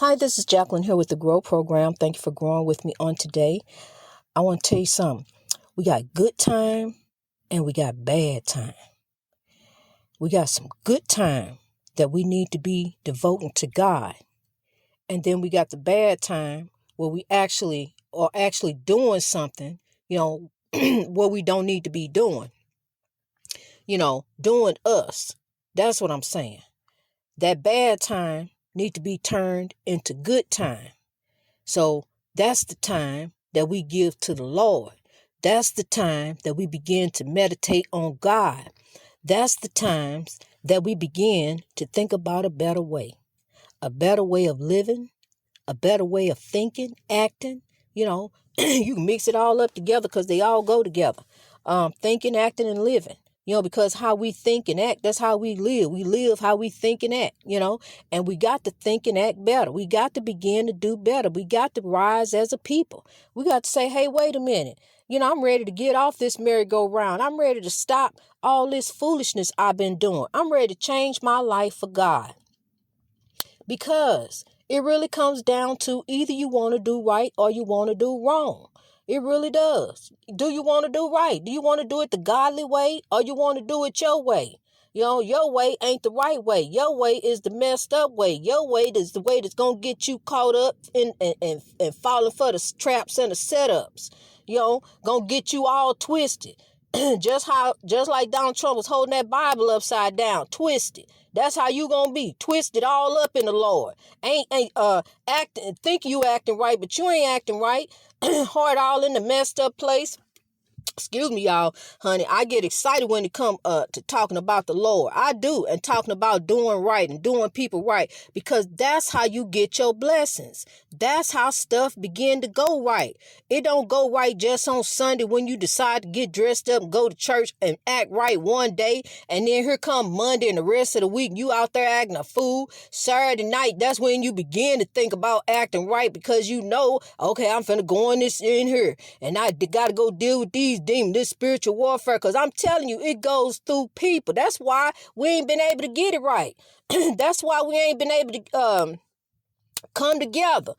Hi, this is Jacqueline here with the GROW program. Thank you for growing with me on today. I want to tell you something. We got good time and we got bad time. We got some good time that we need to be devoting to God. And then we got the bad time where we actually doing something, where we don't need to be doing. Doing us. That's what I'm saying. That bad time need to be turned into good time. So that's the time that we give to the Lord. That's the time that we begin to meditate on God. That's the times that we begin to think about a better way of living, a better way of thinking, acting. You can mix it all up together because they all go together. Thinking, acting, and living. Because how we think and act, that's how we live. We live how we think and act, and we got to think and act better. We got to begin to do better. We got to rise as a people. We got to say, hey, wait a minute. I'm ready to get off this merry-go-round. I'm ready to stop all this foolishness I've been doing. I'm ready to change my life for God. Because it really comes down to either you want to do right or you want to do wrong. It really does. Do you want to do right? Do you want to do it the godly way or you want to do it your way? Your way ain't the right way. Your way is the messed up way. Your way is the way that's going to get you caught up and falling for the traps and the setups. Going to get you all twisted. Just like Donald Trump was holding that Bible upside down, twisted. That's how you gonna be, twisted all up in the Lord. Think you acting right, but you ain't acting right. Heart all in the messed up place. Excuse me, y'all, honey. I get excited when it come to talking about the Lord. I do, and talking about doing right and doing people right, because that's how you get your blessings. That's how stuff begin to go right. It don't go right just on Sunday when you decide to get dressed up and go to church and act right one day, and then here come Monday and the rest of the week you out there acting a fool. Saturday night, that's when you begin to think about acting right, because okay, I'm finna go in here, and I gotta go deal with these demons, this spiritual warfare, because I'm telling you, it goes through people. That's why we ain't been able to get it right. That's why we ain't been able to come together,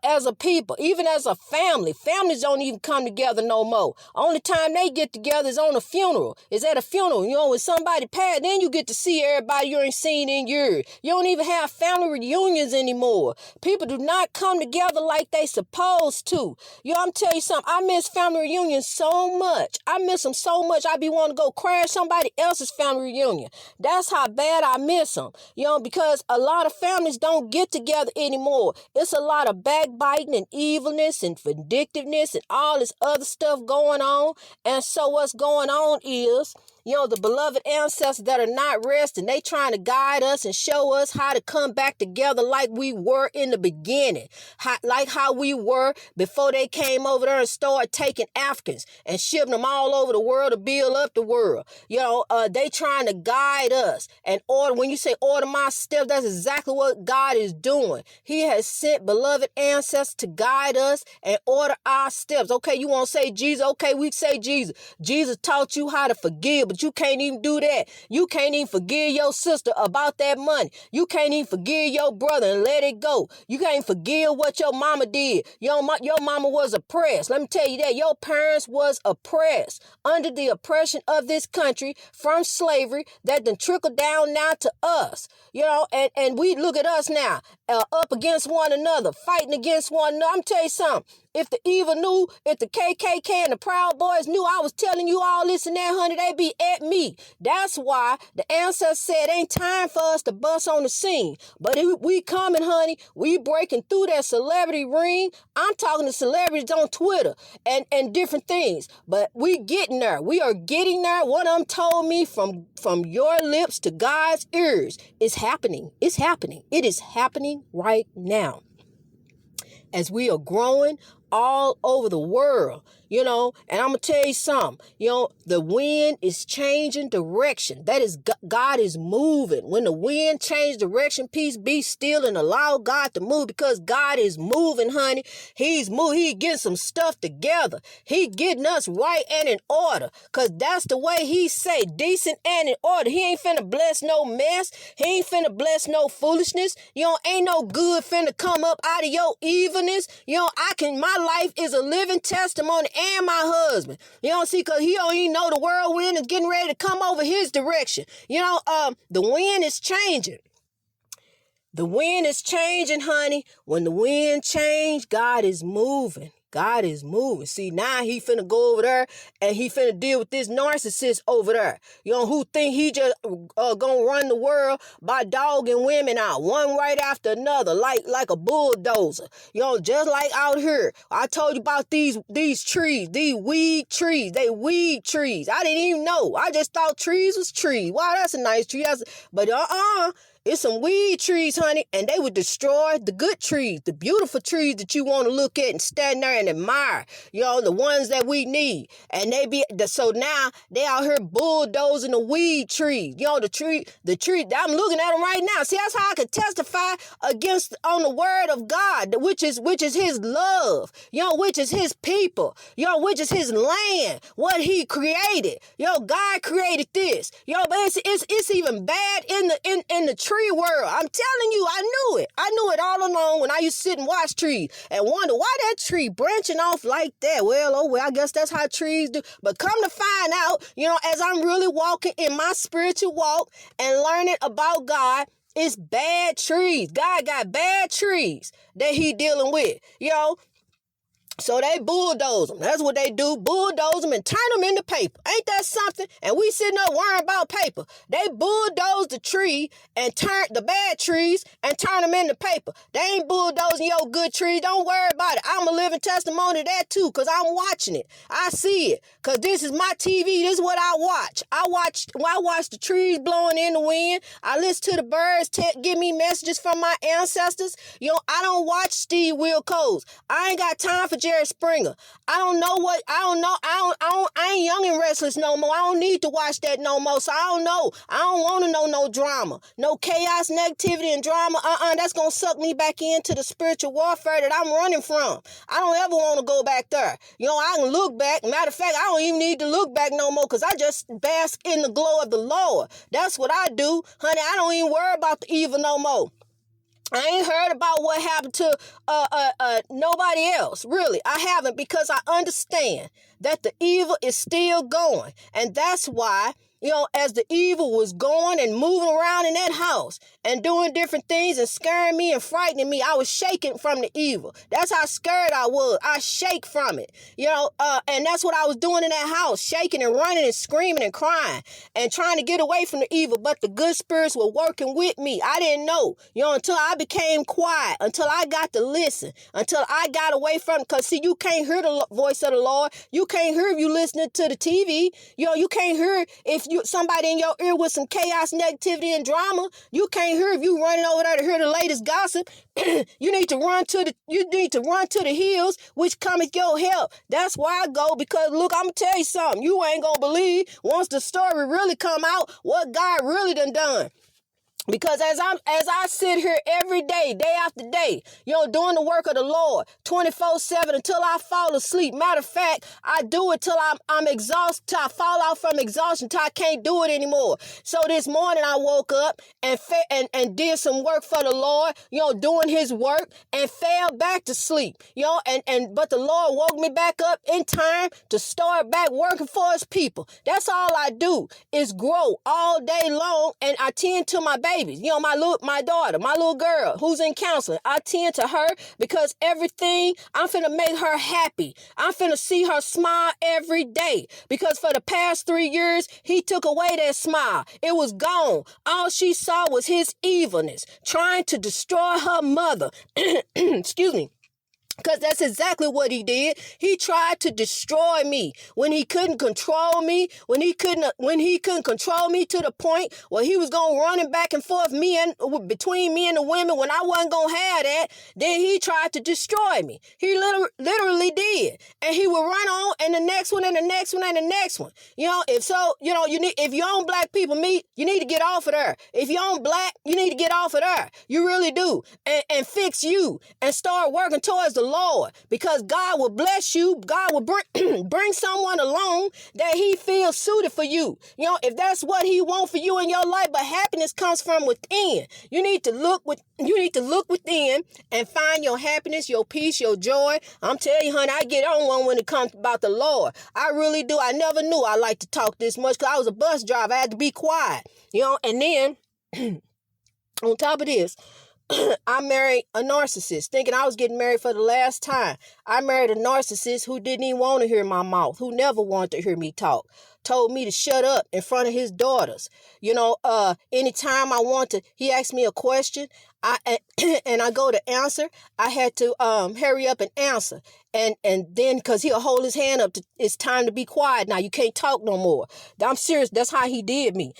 as a people, even as a family. Families don't even come together no more. Only time they get together is on a funeral. Is at a funeral, when somebody passed, then you get to see everybody you ain't seen in years. You don't even have family reunions anymore. People do not come together like they supposed to. I'm telling you something. I miss family reunions so much. I miss them so much. I be wanting to go crash somebody else's family reunion. That's how bad I miss them. Because a lot of families don't get together anymore. It's a lot of backbiting and evilness and vindictiveness and all this other stuff going on. And so what's going on is, the beloved ancestors that are not resting, they trying to guide us and show us how to come back together like we were in the beginning, like how we were before they came over there and started taking Africans and shipping them all over the world to build up the world. They trying to guide us and order. When you say order my steps, that's exactly what God is doing. He has sent beloved ancestors to guide us and order our steps. Okay, you want to say Jesus? Okay, we say Jesus. Jesus taught you how to forgive, but you can't even do that. You can't even forgive your sister about that money. You can't even forgive your brother and let it go. You can't forgive what your mama did. Your mama was oppressed. Let me tell you that. Your parents was oppressed under the oppression of this country from slavery that then trickled down now to us. And we look at us now, up against one another, fighting against one another. I'm telling you something. If the evil knew, if the KKK and the Proud Boys knew I was telling you all this and that, honey, they be at me. That's why the ancestors said ain't time for us to bust on the scene. But if we coming, honey. We breaking through that celebrity ring. I'm talking to celebrities on Twitter and different things. But we getting there. We are getting there. One of them told me from your lips to God's ears. It's happening. It's happening. It is happening right now. As we are growing all over the world, and I'm going to tell you something, the wind is changing direction. That is, God is moving. When the wind changes direction, peace, be still and allow God to move, because God is moving, honey. He's moving. He getting some stuff together. He getting us right and in order, because that's the way he say, decent and in order. He ain't finna bless no mess. He ain't finna bless no foolishness. Ain't no good finna come up out of your evilness. My life is a living testimony, and my husband. See, because he don't even know the whirlwind is getting ready to come over his direction. The wind is changing. The wind is changing, honey. When the wind change, God is moving. God is moving. See, now he finna go over there and he finna deal with this narcissist over there. Who think he just gonna run the world by dogging women out one right after another, like a bulldozer. Just like out here. I told you about these trees, these weed trees. They weed trees. I didn't even know. I just thought trees was trees. Wow, that's a nice tree. But it's some weed trees, honey, and they would destroy the good trees, the beautiful trees that you want to look at and stand there and admire, the ones that we need. And so now they out here bulldozing the weed trees, the tree, I'm looking at them right now. See, that's how I could testify on the word of God, which is his love, which is his people, which is his land, what he created. God created this, but it's even bad in the tree world. I'm telling you, I knew it. I knew it all along when I used to sit and watch trees and wonder why that tree branching off like that. Well, I guess that's how trees do. But come to find out, as I'm really walking in my spiritual walk and learning about God, it's bad trees. God got bad trees that he dealing with, So they bulldoze them. That's what they do. Bulldoze them and turn them into paper. Ain't that something? And we sitting up worrying about paper. They bulldoze the tree and turn the bad trees and turn them into paper. They ain't bulldozing your good trees. Don't worry about it. I'm a living testimony of that too, because I'm watching it. I see it, because this is my TV. This is what I watch. I watch the trees blowing in the wind. I listen to the birds give me messages from my ancestors. I don't watch Steve Wilkos. I ain't got time for Jerry Springer. I ain't young and restless no more. I don't need to watch that no more. So I don't know. I don't want to know no drama, no chaos, negativity, and drama. That's going to suck me back into the spiritual warfare that I'm running from. I don't ever want to go back there. I can look back. Matter of fact, I don't even need to look back no more, because I just bask in the glow of the Lord. That's what I do. Honey, I don't even worry about the evil no more. I ain't heard about what happened to nobody else. Really, I haven't, because I understand that the evil is still going. And that's why, as the evil was going and moving around in that house and doing different things and scaring me and frightening me, I was shaking from the evil. That's how scared I was. I shake from it, and that's what I was doing in that house, shaking and running and screaming and crying and trying to get away from the evil. But the good spirits were working with me. I didn't know, until I became quiet, until I got to listen, until I got away from it. Because, see, you can't hear the voice of the Lord. You can't hear if you listening to the TV. You can't hear if somebody in your ear with some chaos, negativity, and drama. You can't hear if you running over there to hear the latest gossip. You need to run to the hills, which cometh your help. That's why I go, because look, I'm gonna tell you something. You ain't gonna believe once the story really come out what God really done. Because as I sit here every day, day after day, doing the work of the Lord 24/7 until I fall asleep. Matter of fact, I do it till I'm exhausted, till I fall out from exhaustion, till I can't do it anymore. So this morning I woke up and did some work for the Lord, doing his work, and fell back to sleep, but the Lord woke me back up in time to start back working for his people. That's all I do is grow all day long, and I tend to my baby. My daughter, my little girl who's in counseling. I tend to her because everything, I'm finna make her happy. I'm finna see her smile every day, because for the past 3 years, he took away that smile. It was gone. All she saw was his evilness, trying to destroy her mother. Excuse me. Because that's exactly what he did. He tried to destroy me when he couldn't control me, when he couldn't control me to the point where he was going running back and forth between me and the women when I wasn't going to have that. Then he tried to destroy me. He literally did. And he would run on and the next one and the next one and the next one. If you own black people meat, you need to get off of there. If you own black, you need to get off of there. You really do. And fix you and start working towards the Lord, because God will bless you. God will bring someone along that he feels suited for you. If that's what he wants for you in your life, but happiness comes from within. You need to look within and find your happiness, your peace, your joy. I'm telling you, honey, I get on one when it comes about the Lord. I really do. I never knew I liked to talk this much because I was a bus driver. I had to be quiet, and then on top of this, I married a narcissist, thinking I was getting married for the last time. I married a narcissist who didn't even want to hear my mouth, who never wanted to hear me talk, told me to shut up in front of his daughters. Anytime he asked me a question, and I go to answer, I had to hurry up and answer. And then, because he'll hold his hand up, it's time to be quiet now. You can't talk no more. I'm serious. That's how he did me.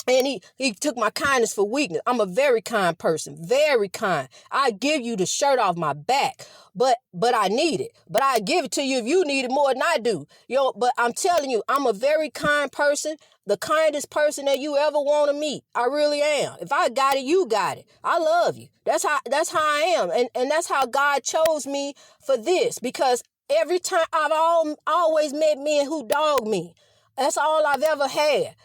And he took my kindness for weakness. I'm a very kind person, very kind. I give you the shirt off my back, but I need it. But I give it to you if you need it more than I do. But I'm telling you, I'm a very kind person, the kindest person that you ever want to meet. I really am. If I got it, you got it. I love you. That's how I am. And that's how God chose me for this, because every time I've always met men who dog me. That's all I've ever had.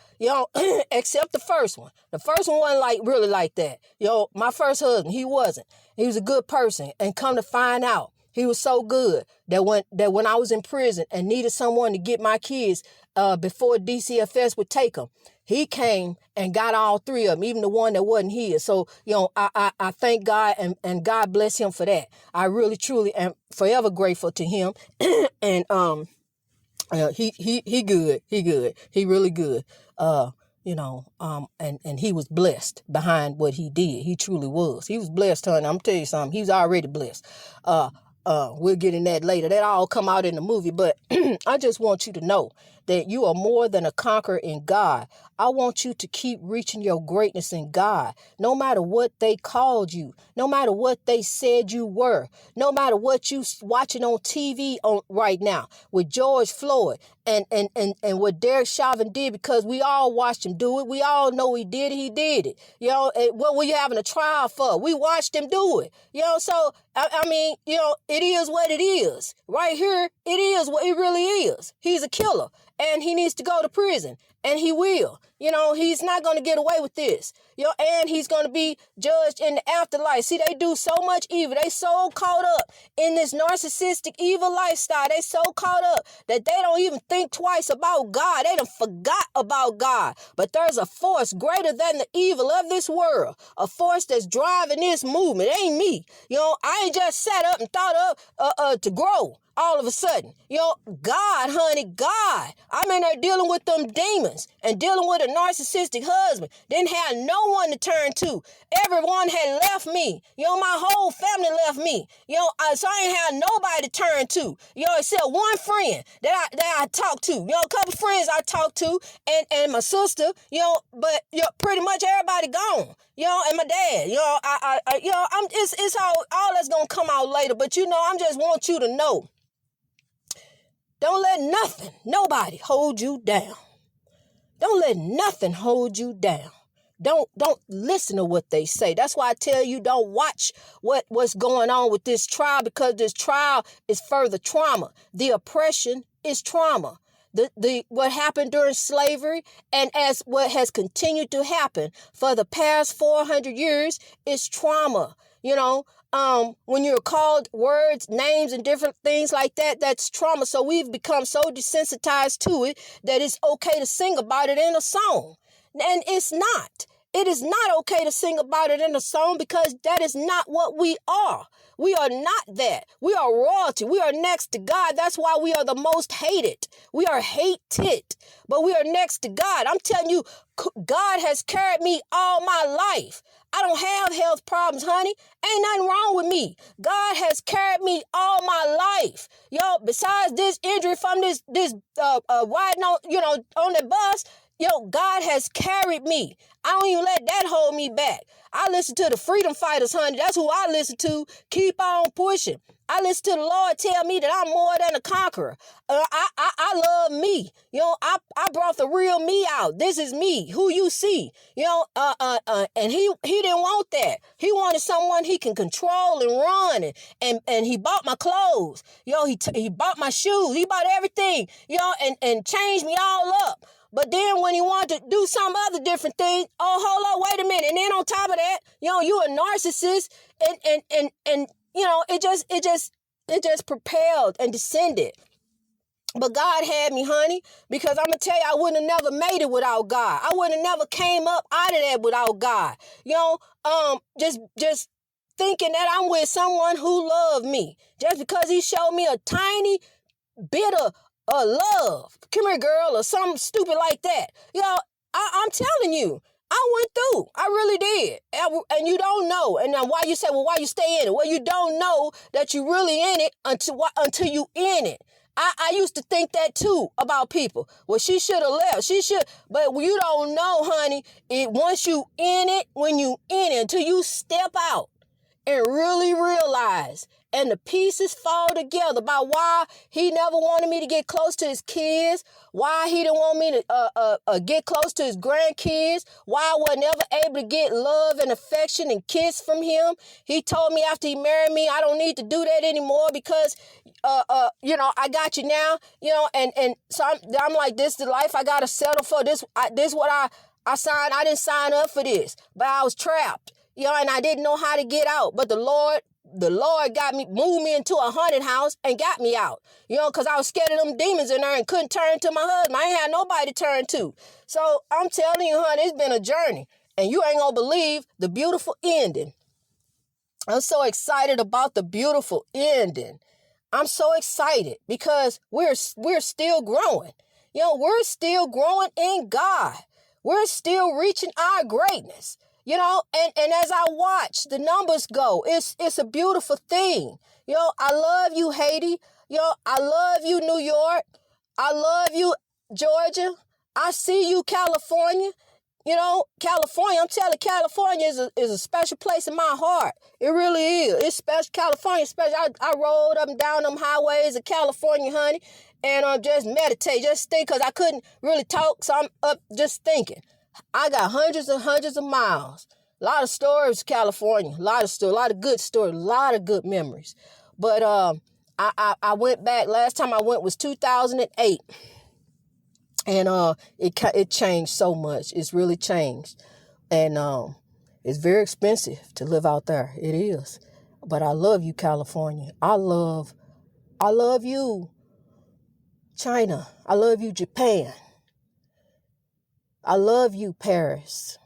Except the first one. The first one wasn't really like that. My first husband, he wasn't. He was a good person. And come to find out, he was so good that when I was in prison and needed someone to get my kids before DCFS would take them, he came and got all three of them, even the one that wasn't his. So, I thank God and God bless him for that. I really, truly am forever grateful to him. And he good. He good. He really good. And he was blessed behind what he did. He truly was. He was blessed, honey. I'm telling you something. He's already blessed. We'll get in that later. That all come out in the movie. But I just want you to know that you are more than a conqueror in God. I want you to keep reaching your greatness in God, no matter what they called you, no matter what they said you were, no matter what you watching on TV right now with George Floyd and what Derek Chauvin did, because we all watched him do it. We all know he did it. He did it. What were you having a trial for? We watched him do it. So it is what it is. Right here, it is what it really is. He's a killer. And he needs to go to prison. And he will. He's not going to get away with this. And he's going to be judged in the afterlife. See, they do so much evil. They so caught up in this narcissistic evil lifestyle. They so caught up that they don't even think twice about God. They done forgot about God. But there's a force greater than the evil of this world. A force that's driving this movement. It ain't me. I ain't just sat up and thought of to grow. All of a sudden, God, honey, God. I'm in there dealing with them demons and dealing with a narcissistic husband. Didn't have no one to turn to. Everyone had left me. My whole family left me. So I ain't had nobody to turn to. Except one friend that I talked to. A couple friends I talked to, and my sister. But pretty much everybody gone. And my dad. It's all that's gonna come out later. But I just want you to know. Don't let nothing, nobody hold you down. Don't let nothing hold you down. Don't listen to what they say. That's why I tell you, don't watch what's going on with this trial, because this trial is further trauma. The oppression is trauma. The what happened during slavery and as what has continued to happen for the past 400 years is trauma. When you're called words, names, and different things like that, that's trauma. So we've become so desensitized to it that it's okay to sing about it in a song. And it's not. It is not okay to sing about it in a song, because that is not what we are. We are not that. We are royalty. We are next to God. That's why we are the most hated. We are hated, but we are next to God. I'm telling you, God has carried me all my life. I don't have health problems, honey. Ain't nothing wrong with me. God has carried me all my life. Besides this injury from this riding on, on the bus, God has carried me. I don't even let that hold me back. I listen to the freedom fighters, honey. That's who I listen to. Keep on pushing. I listen to the Lord tell me that I'm more than a conqueror. I love me. I brought the real me out. This is me, who you see. And he didn't want that. He wanted someone he can control and run. And he bought my clothes. He bought my shoes. He bought everything. And changed me all up. But then when he wanted to do some other different thing, oh, hold up, wait a minute. And then on top of that, you a narcissist, and it just propelled and descended. But God had me, honey, because I'm going to tell you, I wouldn't have never made it without God. I wouldn't have never came up out of that without God. Just thinking that I'm with someone who loved me just because he showed me a tiny bit of love. Come here, girl, or something stupid like that. I'm telling you, I went through. I really did. And you don't know. And now why you say, well, why you stay in it? Well, you don't know that you really in it until you in it. I used to think that too about people. Well, she should have left. She should. But you don't know, honey, once you in it, when you in it, until you step out and really realize, and the pieces fall together about why he never wanted me to get close to his kids, why he didn't want me to get close to his grandkids, why I was never able to get love and affection and kiss from him. He told me after he married me, I don't need to do that anymore because, I got you now, and so I'm like, this is the life I got to settle for. This what I signed. I didn't sign up for this, but I was trapped, and I didn't know how to get out. But the Lord moved me into a haunted house and got me out, because I was scared of them demons in there and couldn't turn to my husband. I ain't had nobody to turn to. So I'm telling you, honey, it's been a journey, and you ain't gonna believe the beautiful ending. I'm so excited about the beautiful ending. I'm so excited because we're still growing. We're still growing in God. We're still reaching our greatness. And as I watch the numbers go, it's a beautiful thing. I love you, Haiti. I love you, New York. I love you, Georgia. I see you, California. California, I'm telling you, California is a special place in my heart. It really is. It's special. California, special. I rode up and down them highways of California, honey, and just meditate, just think, because I couldn't really talk, so I'm up just thinking. I got hundreds and hundreds of miles. A lot of stories, California. A lot of good stories, a lot of good memories. But I went back. Last time I went was 2008. And it changed so much. It's really changed. And it's very expensive to live out there. It is. But I love you, California. I love you, China. I love you, Japan. I love you, Paris.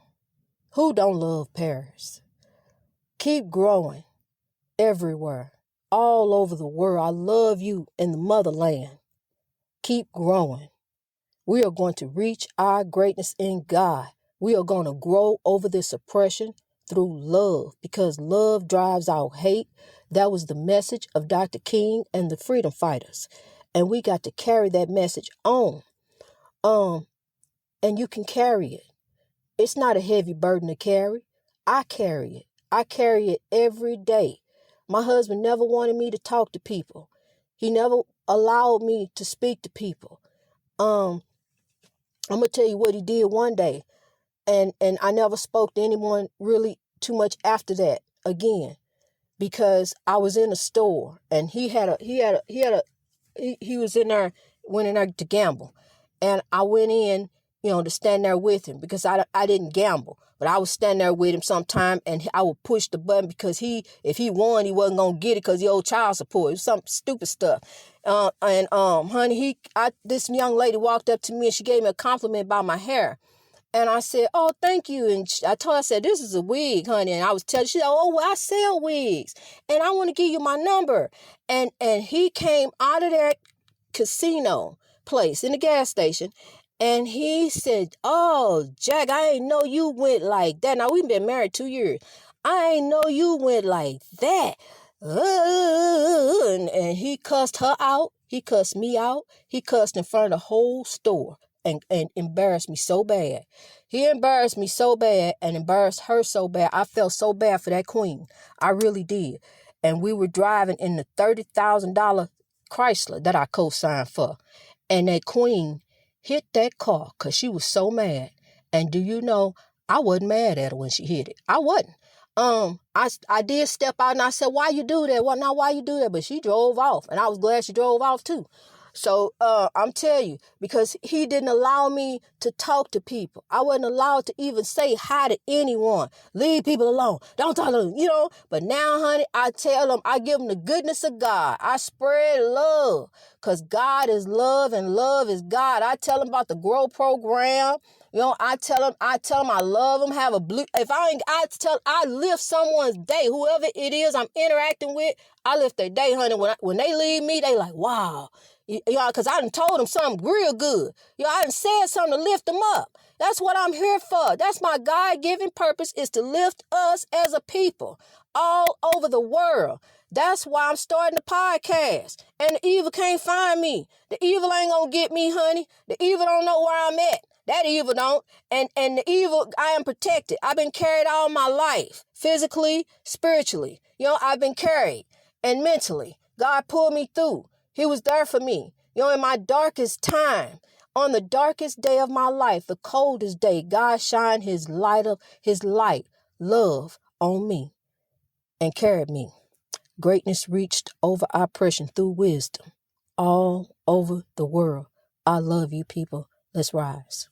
Who don't love Paris? Keep growing everywhere, all over the world. I love you in the motherland. Keep growing. We are going to reach our greatness in God. We are going to grow over this oppression through love, because love drives out hate. That was the message of Dr. King and the freedom fighters. And we got to carry that message on. And you can carry it. It's not a heavy burden to carry. I carry it. I carry it every day. My husband never wanted me to talk to people. He never allowed me to speak to people. I'm going to tell you what he did one day. And I never spoke to anyone really too much after that again, because I was in a store and he was in there, went in there to gamble. And I went in, to stand there with him, because I didn't gamble, but I was standing there with him sometime, and I would push the button because if he won, he wasn't going to get it because he owed child support. It was some stupid stuff. Honey, this young lady walked up to me and she gave me a compliment about my hair. And I said, oh, thank you. And I told her, I said, this is a wig, honey. And I was telling her, she said, oh, well, I sell wigs and I want to give you my number. And he came out of that casino place in the gas station. And he said, "Oh, Jack, I ain't know you went like that." Now, we've been married 2 years. "I ain't know you went like that." And he cussed her out. He cussed me out. He cussed in front of the whole store and embarrassed me so bad. He embarrassed me so bad and embarrassed her so bad. I felt so bad for that queen. I really did. And we were driving in the $30,000 Chrysler that I co-signed for. And that queen hit that car because she was so mad. And do you know, I wasn't mad at her when she hit it. I wasn't. I did step out and I said, "Why you do that? Why you do that?" But she drove off, and I was glad she drove off too. So I'm telling you, because he didn't allow me to talk to people. I wasn't allowed to even say hi to anyone. Leave people alone. Don't talk to them, But now, honey, I tell them, I give them the goodness of God. I spread love because God is love and love is God. I tell them about the GROW program. I tell them I love them. Have a blue. If I ain't, I lift someone's day, whoever it is I'm interacting with. I lift their day, honey. When they leave me, they like, wow. Because I done told them something real good. I done said something to lift them up. That's what I'm here for. That's my God-given purpose, is to lift us as a people all over the world. That's why I'm starting the podcast. And the evil can't find me. The evil ain't gonna get me, honey. The evil don't know where I'm at. That evil don't. And the evil, I am protected. I've been carried all my life, physically, spiritually. I've been carried. And mentally, God pulled me through. He was there for me. In my darkest time, on the darkest day of my life, the coldest day, God shined his light, love on me and carried me. Greatness reached over oppression through wisdom all over the world. I love you, people. Let's rise.